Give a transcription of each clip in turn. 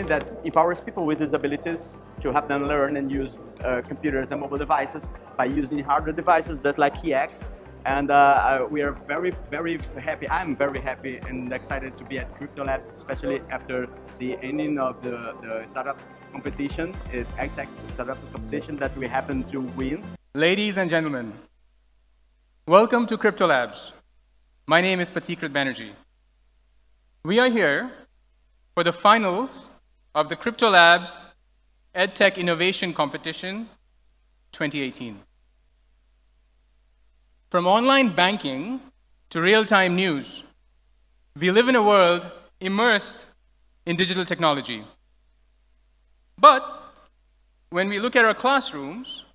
that empowers people with disabilities to help them learn and use computers and mobile devices by using hardware devices just like TiX. And we are very, very happy. I'm very happy and excited to be at Krypto Labs, especially after the ending of the startup competition, Edtech Startup Competition that we happened to win. Ladies and gentlemen, welcome to Krypto Labs. My name is Pratik Banerjee. We are here for the finals of the Krypto Labs Edtech Innovation Competition 2018. From online banking to real-time news, we live in a world immersed in digital technology. But when we look at our classrooms,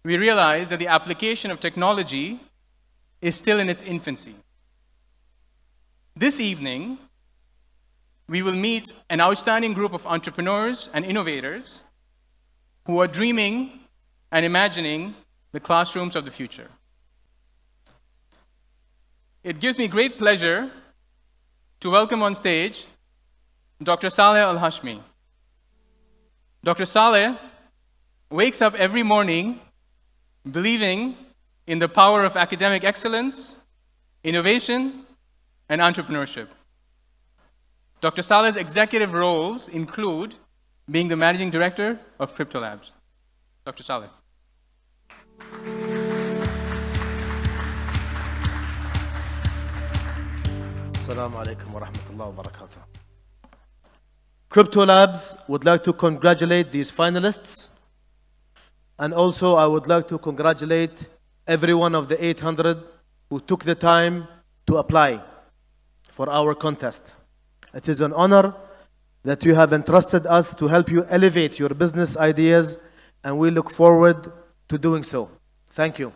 we realize that the application of technology is still in its infancy. This evening, we will meet an outstanding group of entrepreneurs and innovators who are dreaming and imagining the classrooms of the future. It gives me great pleasure to welcome on stage Dr. Saleh Al-Hashmi. Dr. Saleh wakes up every morning believing in the power of academic excellence, innovation, and entrepreneurship. Dr. Saleh's executive roles include being the managing director of Krypto Labs. Dr. Saleh. Assalamu alaikum wa rahmatullahi wa barakatuh. Krypto Labs would like to congratulate these finalists, and also I would like to congratulate every one of the 800 who took the time to apply for our contest. It is an honor that you have entrusted us to help you elevate your business ideas, and we look forward to doing so. Thank you.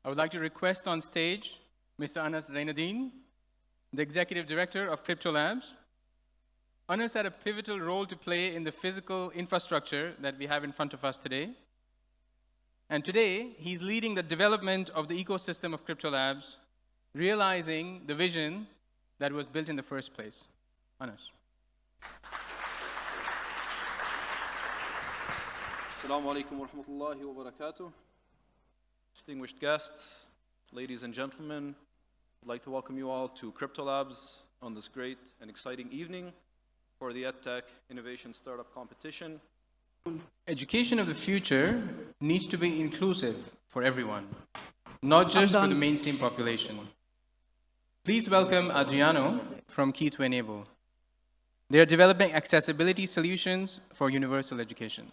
I would like to request on stage Mr. Anas Zainuddin, the Executive Director of Krypto Labs. Anas had a pivotal role to play in the physical infrastructure that we have in front of us today. And today, he's leading the development of the ecosystem of Krypto Labs, realizing the vision that was built in the first place. Anas. Assalamu alaikum wa rahmatullahi wa barakatuh. Distinguished guests, ladies and gentlemen, I'd like to welcome you all to Krypto Labs on this great and exciting evening for the Edtech Innovation Start-up Competition. Education of the future needs to be inclusive for everyone, not just for the mainstream population. Please welcome Adriano from Key2enable. They are developing accessibility solutions for universal education.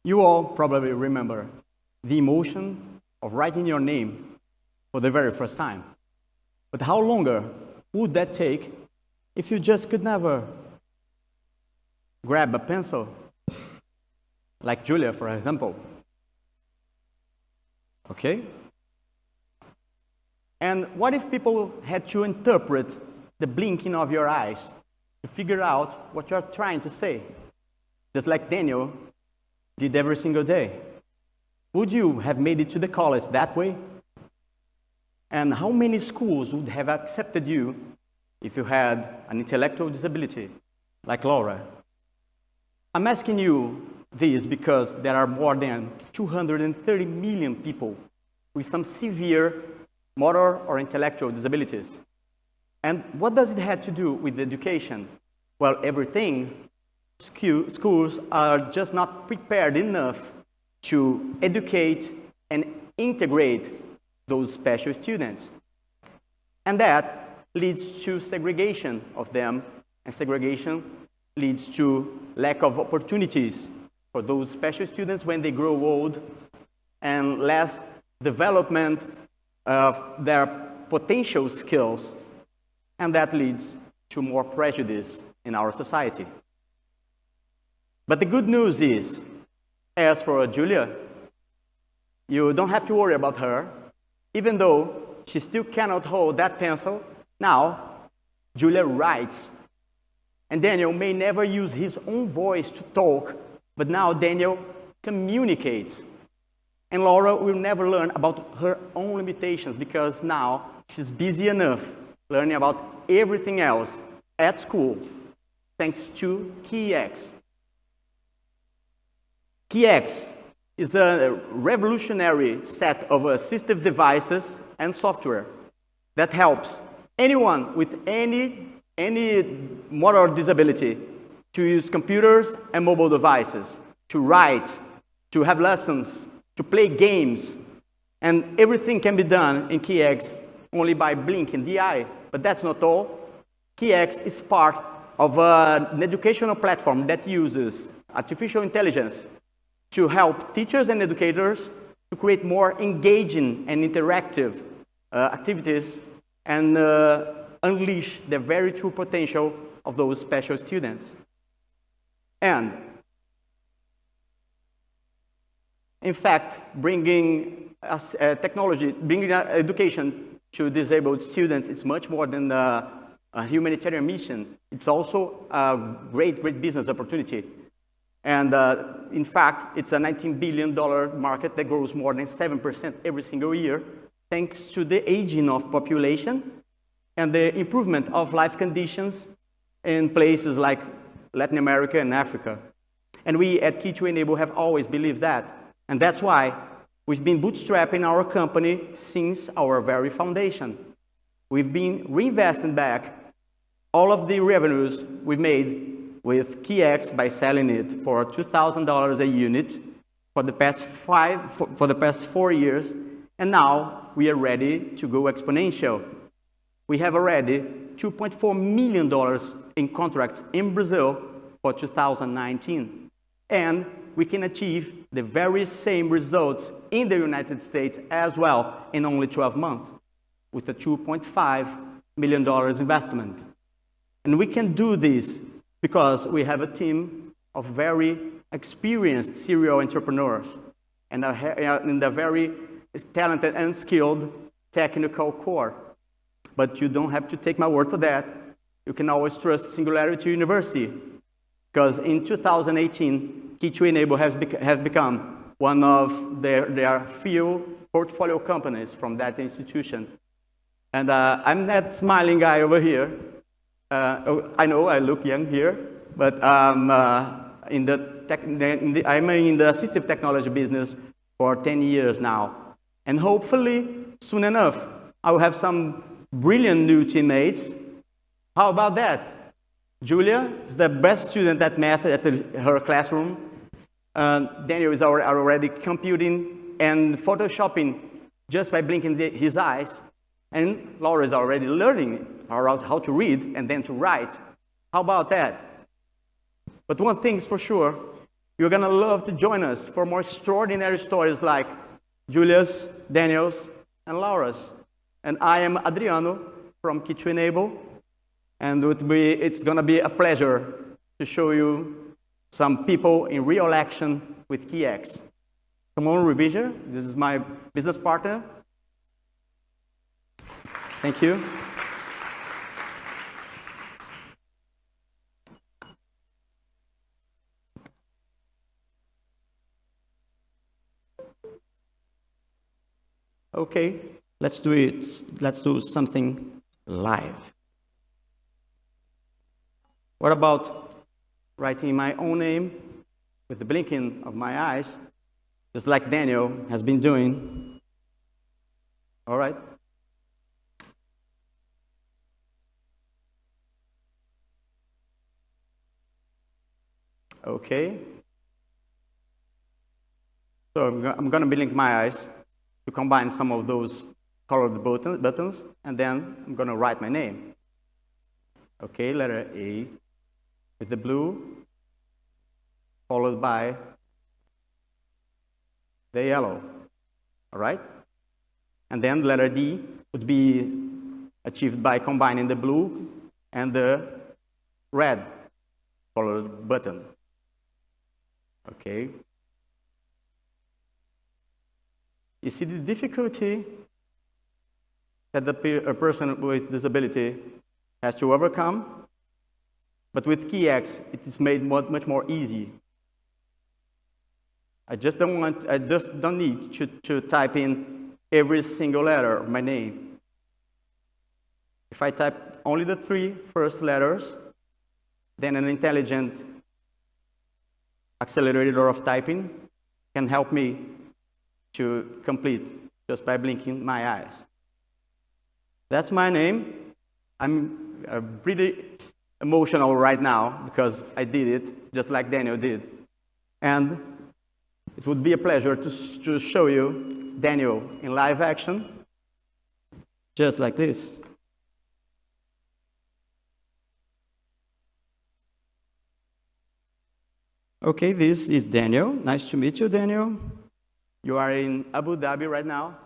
You all probably remember the emotion of writing your name for the very first time. But how longer would that take if you just could never grab a pencil, like Julia, for example? Okay? And what if people had to interpret the blinking of your eyes to figure out what you're trying to say, just like Daniel did every single day? Would you have made it to the college that way? And how many schools would have accepted you if you had an intellectual disability, like Laura? I'm asking you this because there are more than 230 million people with some severe motor or intellectual disabilities. And what does it have to do with education? Well, everything. Schools are just not prepared enough to educate and integrate those special students. And that leads to segregation of them, and segregation leads to lack of opportunities for those special students when they grow old, and less development of their potential skills, and that leads to more prejudice in our society. But the good news is, as for Julia, you don't have to worry about her. Even though she still cannot hold that pencil, now Julia writes. And Daniel may never use his own voice to talk, but now Daniel communicates. And Laura will never learn about her own limitations because now she's busy enough learning about everything else at school, thanks to TiX. TiX is a revolutionary set of assistive devices and software that helps anyone with any motor disability to use computers and mobile devices, to write, to have lessons, to play games. And everything can be done in TiX only by blinking the eye. But that's not all. TiX is part of an educational platform that uses artificial intelligence to help teachers and educators to create more engaging and interactive activities and unleash the very true potential of those special students. And in fact, bringing technology, bringing education to disabled students is much more than a humanitarian mission. It's also a great business opportunity. And in fact, it's a $19 billion market that grows more than 7% every single year, thanks to the aging of population and the improvement of life conditions in places like Latin America and Africa. And we at Key2enable have always believed that. And that's why we've been bootstrapping our company since our very foundation. We've been reinvesting back all of the revenues we made with TiX by selling it for $2,000 a unit for the past 4 years, and now we are ready to go exponential. We have already $2.4 million in contracts in Brazil for 2019, and we can achieve the very same results in the United States as well in only 12 months with a $2.5 million investment. And we can do this because we have a team of very experienced serial entrepreneurs and a very talented and skilled technical core. But you don't have to take my word for that. You can always trust Singularity University, because in 2018, Key2enable has become one of their few portfolio companies from that institution. And I'm that smiling guy over here. I know I look young here, but I'm in the assistive technology business for 10 years now. And hopefully, soon enough, I will have some brilliant new teammates. How about that? Julia is the best student at math at her classroom. Daniel is already computing and photoshopping just by blinking his eyes. And Laura is already learning how to read and then to write. How about that? But one thing is for sure, you're going to love to join us for more extraordinary stories like Julia's, Daniel's, and Laura's. And I am Adriano from Key2enable, and it's going to be a pleasure to show you some people in real action with TiX. Come on, Revisor. This is my business partner. Thank you. Okay, let's do it. Let's do something live. What about writing my own name with the blinking of my eyes, just like Daniel has been doing. All right. Okay. So I'm going to blink my eyes to combine some of those colored buttons, and then I'm going to write my name. Okay, letter A with the blue, followed by the yellow. All right? And then letter D would be achieved by combining the blue and the red colored button. Okay. You see the difficulty that a person with disability has to overcome, but with TiX, it is made much more easy. I just don't need to type in every single letter of my name. If I type only the 3 first letters, then an intelligent accelerator of typing can help me to complete just by blinking my eyes. That's my name. I'm pretty emotional right now because I did it just like Daniel did. And it would be a pleasure to show you Daniel in live action, just like this. Okay, this is Daniel. Nice to meet you, Daniel. You are in Abu Dhabi right now.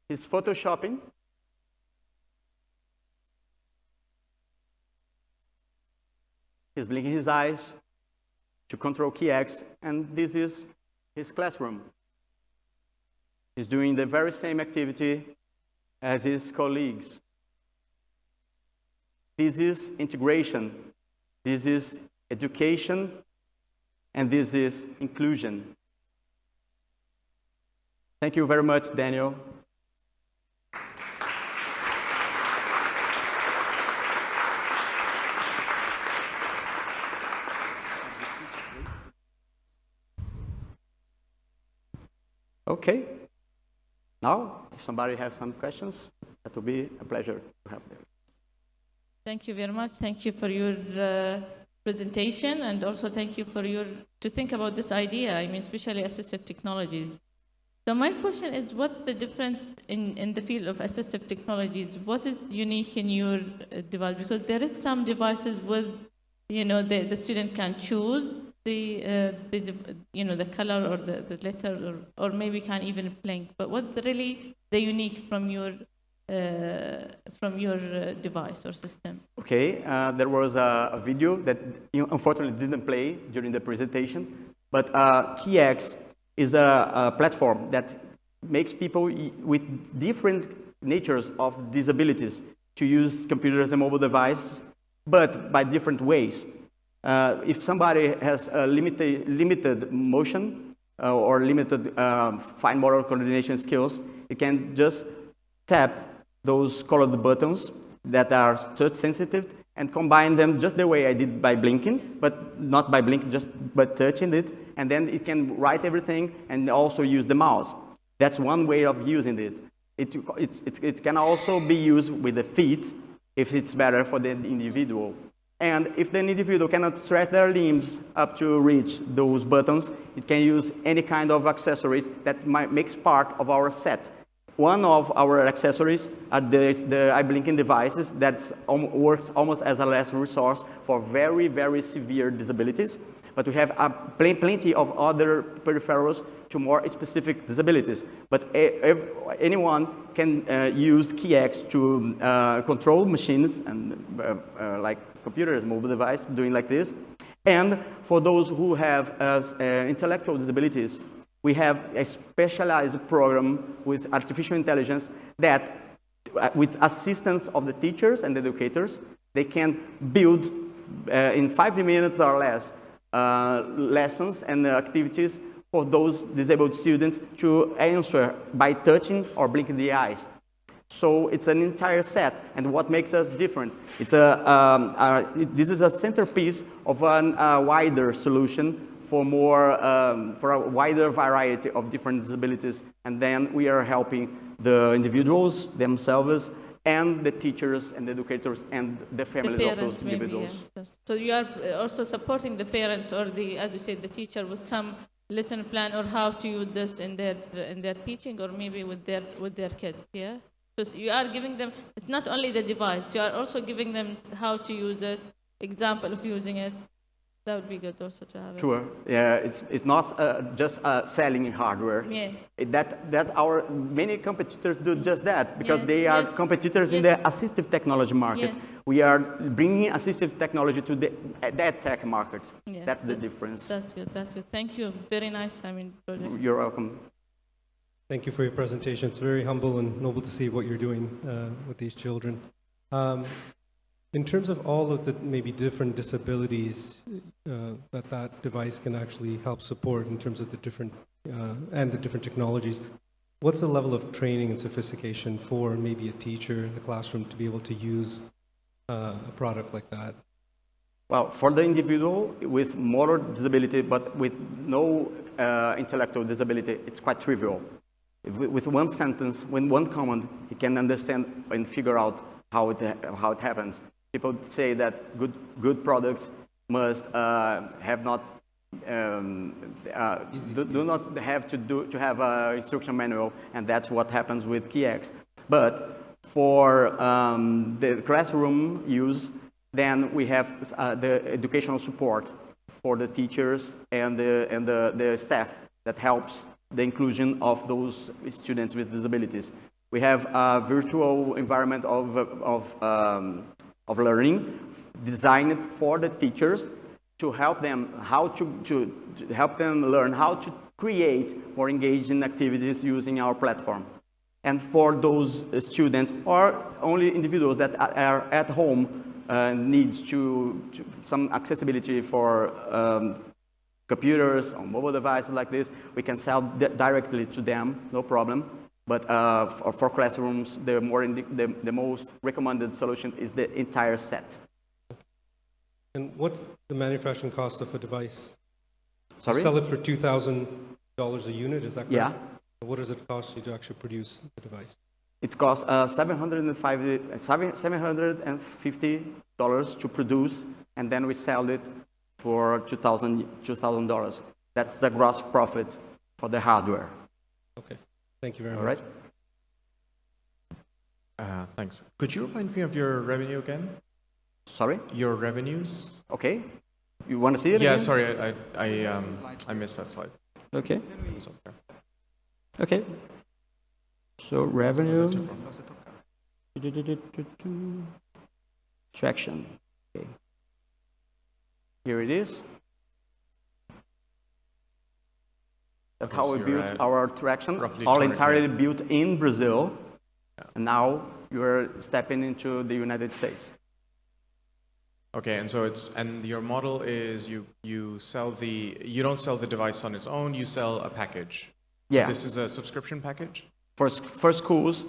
He's photoshopping. He's blinking his eyes to control TiX, and this is his classroom. He's doing the very same activity as his colleagues. This is integration. This is education, and this is inclusion. Thank you very much, Daniel. Okay. Now, if somebody has some questions, that will be a pleasure to have them. Thank you very much. Thank you for your presentation, and also thank you for to think about this idea, I mean, especially assistive technologies. So my question is, what the difference in the field of assistive technologies, what is unique in your device? Because there is some devices with, the student can choose the color or the letter, or maybe can even blink. But what really the unique from your device or system? Okay, there was a video that unfortunately didn't play during the presentation, but TiX is a platform that makes people with different natures of disabilities to use computers and mobile devices, but by different ways. If somebody has a limited motion or limited fine motor coordination skills, it can just tap those colored buttons that are touch sensitive and combine them just the way I did by blinking, but not by blinking, just by touching it, and then it can write everything and also use the mouse. That's one way of using it. It can also be used with the feet if it's better for the individual. And if the individual cannot stretch their limbs up to reach those buttons, it can use any kind of accessories that makes part of our set. One of our accessories are the eye blinking devices that works almost as a last resource for very, very severe disabilities. But we have plenty of other peripherals to more specific disabilities. But anyone can use TiX to control machines and like computers, mobile device, doing like this. And for those who have intellectual disabilities, we have a specialized program with artificial intelligence that, with assistance of the teachers and the educators, they can build in 5 minutes or less lessons and activities for those disabled students to answer by touching or blinking the eyes. So it's an entire set, and what makes us different? It's this is a centerpiece of a wider solution for for a wider variety of different disabilities, and then we are helping the individuals themselves and the teachers and the educators and the families of those individuals. Maybe, yes. So you are also supporting the parents or as you said, the teacher with some lesson plan or how to use this in their teaching or maybe with their kids, yeah? So you are giving them, it's not only the device, you are also giving them how to use it, example of using it. That would be good also to have. Sure. Yeah, it's not just selling hardware. Yeah. That our many competitors do just that because Yes, they are yes, competitors in yes. the assistive technology market. Yes. We are bringing assistive technology to the Edtech market. Yes, That's the difference. That's good. That's good. Thank you. Very nice. Project. You're welcome. Thank you for your presentation. It's very humble and noble to see what you're doing with these children. In terms of all of the maybe different disabilities that device can actually help support in terms of the different technologies, what's the level of training and sophistication for maybe a teacher in a classroom to be able to use a product like that? Well, for the individual with motor disability but with no intellectual disability, it's quite trivial. With one sentence, with one command, he can understand and figure out how it happens. People say that good products must have not do not have to have an instruction manual, and that's what happens with TiX. But for the classroom use, then we have the educational support for the teachers and the staff that helps the inclusion of those students with disabilities. We have a virtual environment of learning designed for the teachers to help them to help them learn how to create more engaging activities using our platform. And for those students or only individuals that are at home needs some accessibility for computers or mobile devices like this, we can sell directly to them, no problem. But for classrooms, the most recommended solution is the entire set. And what's the manufacturing cost of a device? Sorry? You sell it for $2,000 a unit, is that correct? Yeah. What does it cost you to actually produce the device? It costs $750 to produce, and then we sell it for $2,000. That's the gross profit for the hardware. Okay. Thank you very much. All right. Thanks. Could you remind me of your revenue again? Sorry? Your revenues? Okay. You want to see it Yeah, again? sorry, I missed that slide. Okay. It was up there. Okay. So revenue. Traction. Okay. Here it is. That's how we built our traction, roughly all 200K. entirely built in Brazil. And now you're stepping into the United States. Okay, and so and your model is you don't sell the device on its own, you sell a package. So Yeah. this is a subscription package? For schools,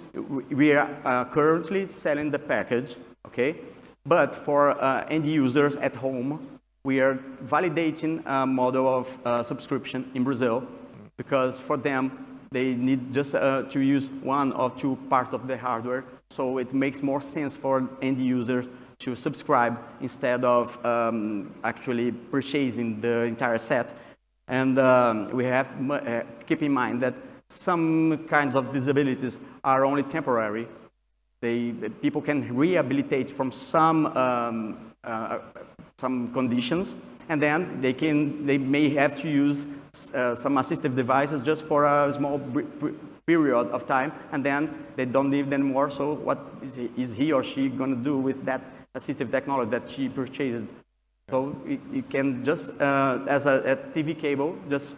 we are currently selling the package, okay? But for end users at home, we are validating a model of subscription in Brazil, because for them, they need just to use one or two parts of the hardware, so it makes more sense for end users to subscribe instead of actually purchasing the entire set. And we have keep in mind that some kinds of disabilities are only temporary. People can rehabilitate from some conditions, and then they may have to use some assistive devices just for a small period of time, and then they don't need them anymore. So what is he or she going to do with that assistive technology that she purchases? So you can just, as a TV cable, just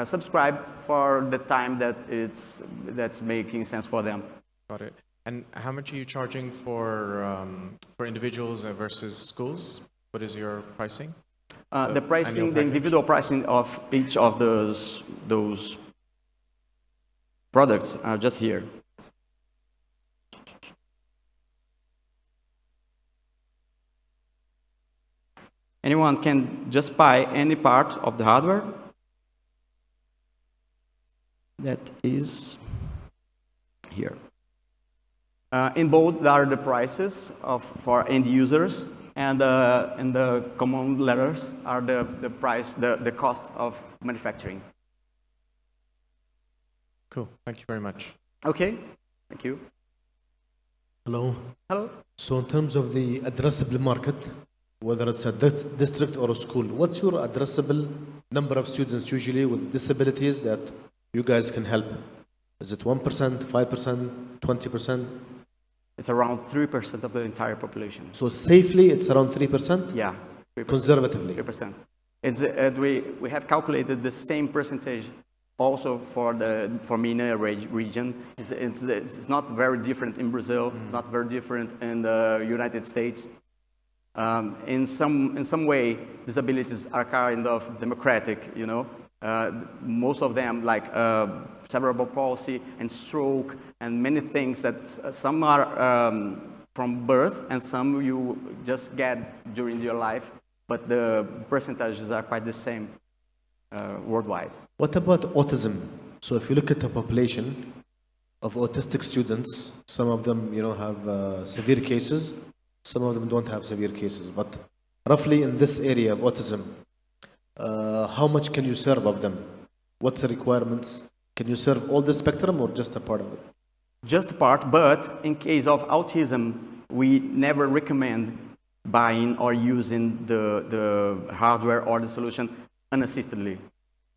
subscribe for the time that's making sense for them. Got it. And how much are you charging for individuals versus schools? What is your pricing? The pricing, the individual pricing of each of those products are just here. Anyone can just buy any part of the hardware. That is here. In bold are the prices for end users, and in the common letters are the price, the cost of manufacturing. Cool. Thank you very much. Okay. Thank you. Hello. Hello. So in terms of the addressable market, whether it's a district or a school, what's your addressable number of students usually with disabilities that you guys can help? Is it 1%, 5%, 20%? It's around 3% of the entire population. So safely, it's around 3%? Yeah. 3%. Conservatively? 3%. It's, we have calculated the same percentage also for MENA region. It's not very different in Brazil. It's not very different in the United States. In some way, disabilities are kind of democratic, you know. Most of them, like cerebral palsy and stroke and many things that some are from birth and some you just get during your life, but the percentages are quite the same worldwide. What about autism? So if you look at the population of autistic students, some of them, you know, have severe cases, some of them don't have severe cases, but roughly in this area of autism, how much can you serve of them? What's the requirements? Can you serve all the spectrum or just a part of it? Just a part, but in case of autism, we never recommend buying or using the hardware or the solution unassistedly.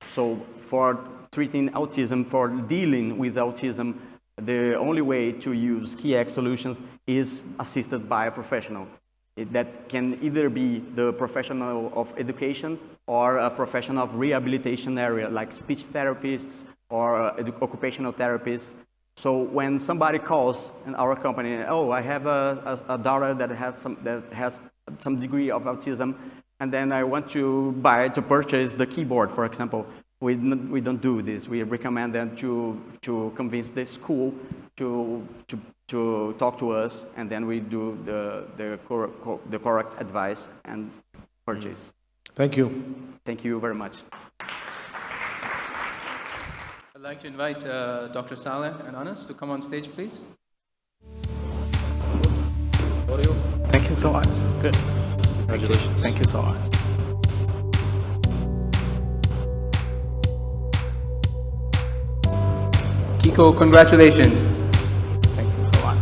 So for treating autism, for dealing with autism, the only way to use TiX solutions is assisted by a professional. That can either be the professional of education or a professional of rehabilitation area, like speech therapists or occupational therapists. So when somebody calls in our company, oh, I have a daughter that has some degree of autism, and then I want to purchase the keyboard, for example. We don't do this. We recommend them to convince the school to talk to us, and then we do the correct advice and purchase. Thank you. Thank you very much. I'd like to invite Dr. Saleh and Anas to come on stage, please. Thank you so much. Good. Congratulations. Thank you so much. Kiko, congratulations. Thank you so much.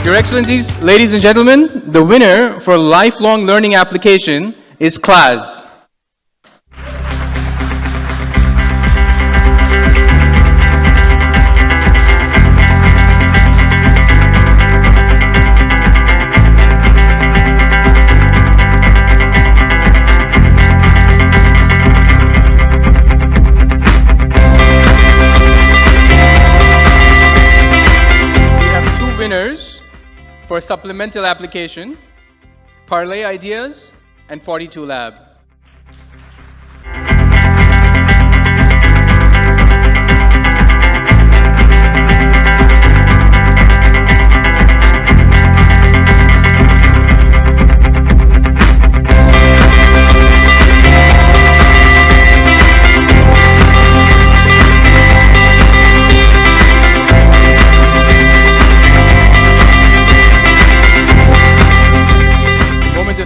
Your Excellencies, ladies and gentlemen, the winner for lifelong learning application is CLAS. For supplemental application, Parlay Ideas and 42 Lab.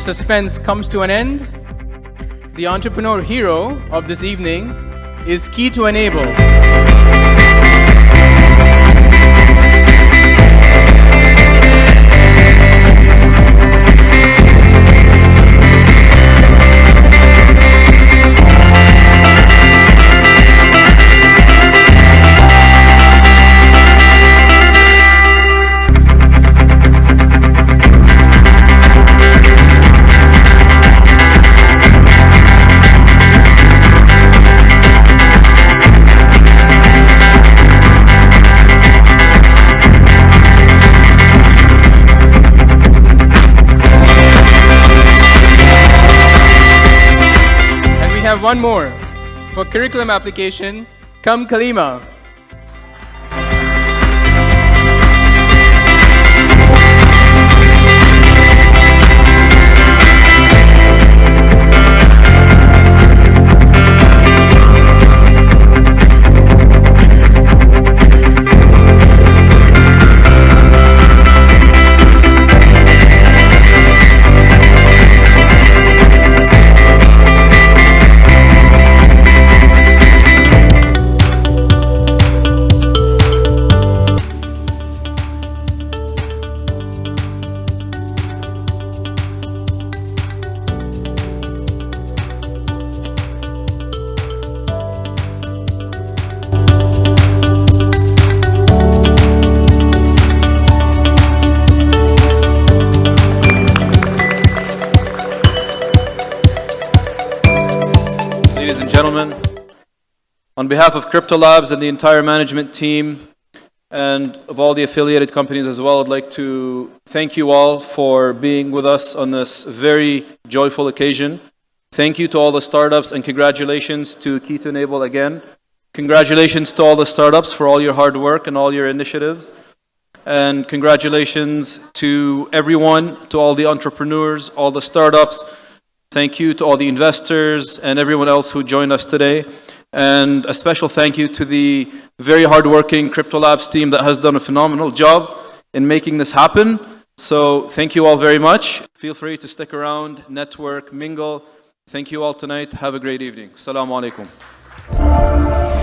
Suspense comes to an end. The entrepreneur hero of this evening is Key2enable. one more. For curriculum application, Kalima. On behalf of Krypto Labs and the entire management team and of all the affiliated companies as well, I'd like to thank you all for being with us on this very joyful occasion. Thank you to all the startups and congratulations to Key2enable again. Congratulations to all the startups for all your hard work and all your initiatives. And congratulations to everyone, to all the entrepreneurs, all the startups. Thank you to all the investors and everyone else who joined us today. And a special thank you to the very hardworking Krypto Labs team that has done a phenomenal job in making this happen. So thank you all very much. Feel free to stick around, network, mingle. Thank you all tonight. Have a great evening. Assalamu alaikum.